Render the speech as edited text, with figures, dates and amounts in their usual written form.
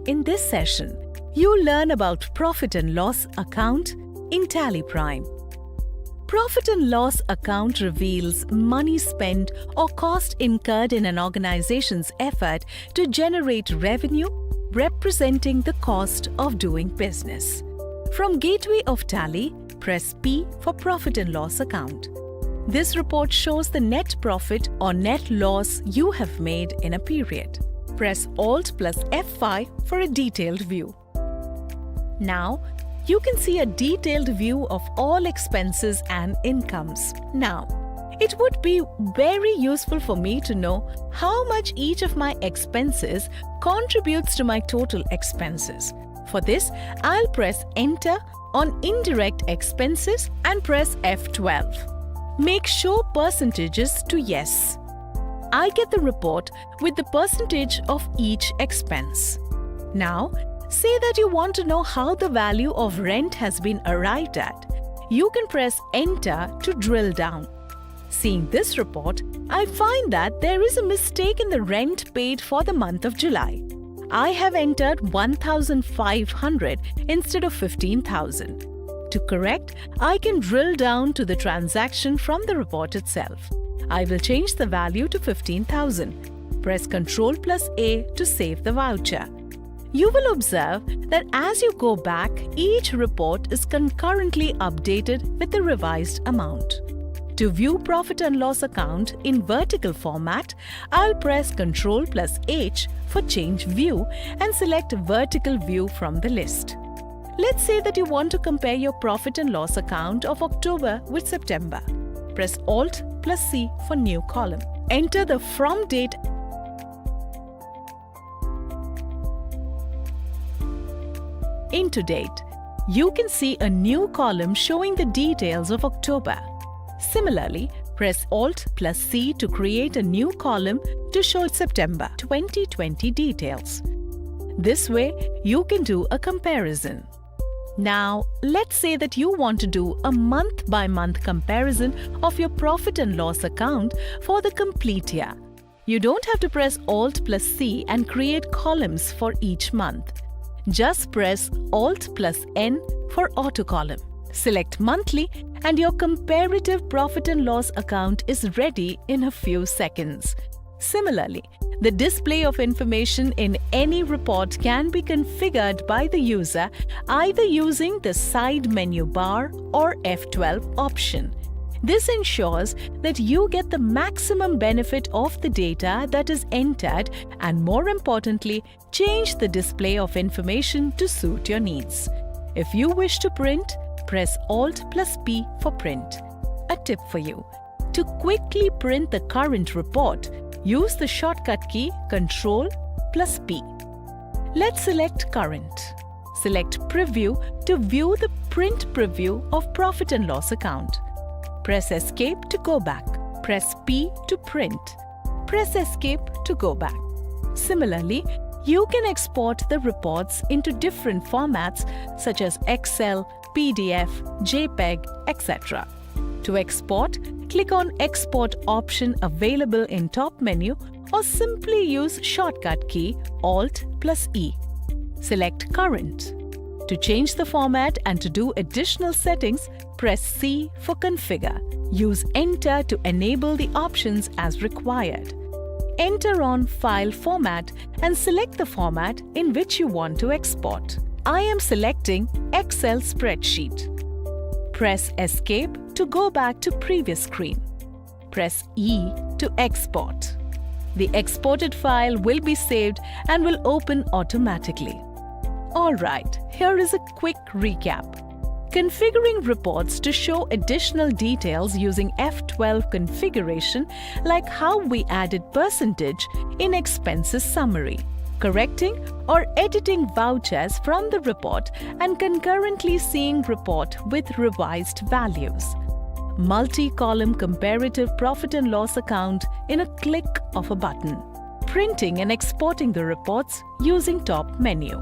In this session, you learn about profit and loss account in Tally Prime. Profit and loss account reveals money spent or cost incurred in an organization's effort to generate revenue, representing the cost of doing business. From Gateway of Tally, press P for profit and loss account. This report shows the net profit or net loss you have made in a period. Press Alt plus F5 for a detailed view. Now, you can see a detailed view of all expenses and incomes. Now, it would be very useful for me to know how much each of my expenses contributes to my total expenses. For this, I'll press Enter on Indirect Expenses and press F12. Make Show Percentages to Yes. I get the report with the percentage of each expense. Now, say that you want to know how the value of rent has been arrived at. You can press Enter to drill down. Seeing this report, I find that there is a mistake in the rent paid for the month of July. I have entered 1,500 instead of 15,000. To correct, I can drill down to the transaction from the report itself. I will change the value to 15,000. Press Ctrl plus A to save the voucher. You will observe that as you go back, each report is concurrently updated with the revised amount. To view profit and loss account in vertical format, I'll press Ctrl plus H for change view and select vertical view from the list. Let's say that you want to compare your profit and loss account of October with September. Press Alt plus C for new column. Enter the from date into date. You can see a new column showing the details of October. Similarly, press Alt plus C to create a new column to show September 2020 details. This way, you can do a comparison. Now, let's say that you want to do a month-by-month comparison of your profit and loss account for the complete year. You don't have to press Alt plus C and create columns for each month. Just press Alt plus N for auto column. Select monthly and your comparative profit and loss account is ready in a few seconds. Similarly, the display of information in any report can be configured by the user either using the side menu bar or F12 option. This ensures that you get the maximum benefit of the data that is entered and, more importantly, change the display of information to suit your needs. If you wish to print, press Alt plus P for print. A tip for you: to quickly print the current report, use the shortcut key Ctrl plus P. Let's select Current. Select Preview to view the print preview of profit and loss account. Press Escape to go back. Press P to print. Press Escape to go back. Similarly, you can export the reports into different formats such as Excel, PDF, JPEG, etc. To export, click on Export option available in top menu or simply use shortcut key Alt plus E. Select Current. To change the format and to do additional settings, press C for Configure. Use Enter to enable the options as required. Enter on File Format and select the format in which you want to export. I am selecting Excel spreadsheet. Press Escape to go back to previous screen. Press E to export. The exported file will be saved and will open automatically. Alright, here is a quick recap. Configuring reports to show additional details using F12 configuration, like how we added percentage in expenses summary. Correcting or editing vouchers from the report and concurrently seeing report with revised values. Multi-column comparative profit and loss account in a click of a button. Printing and exporting the reports using top menu.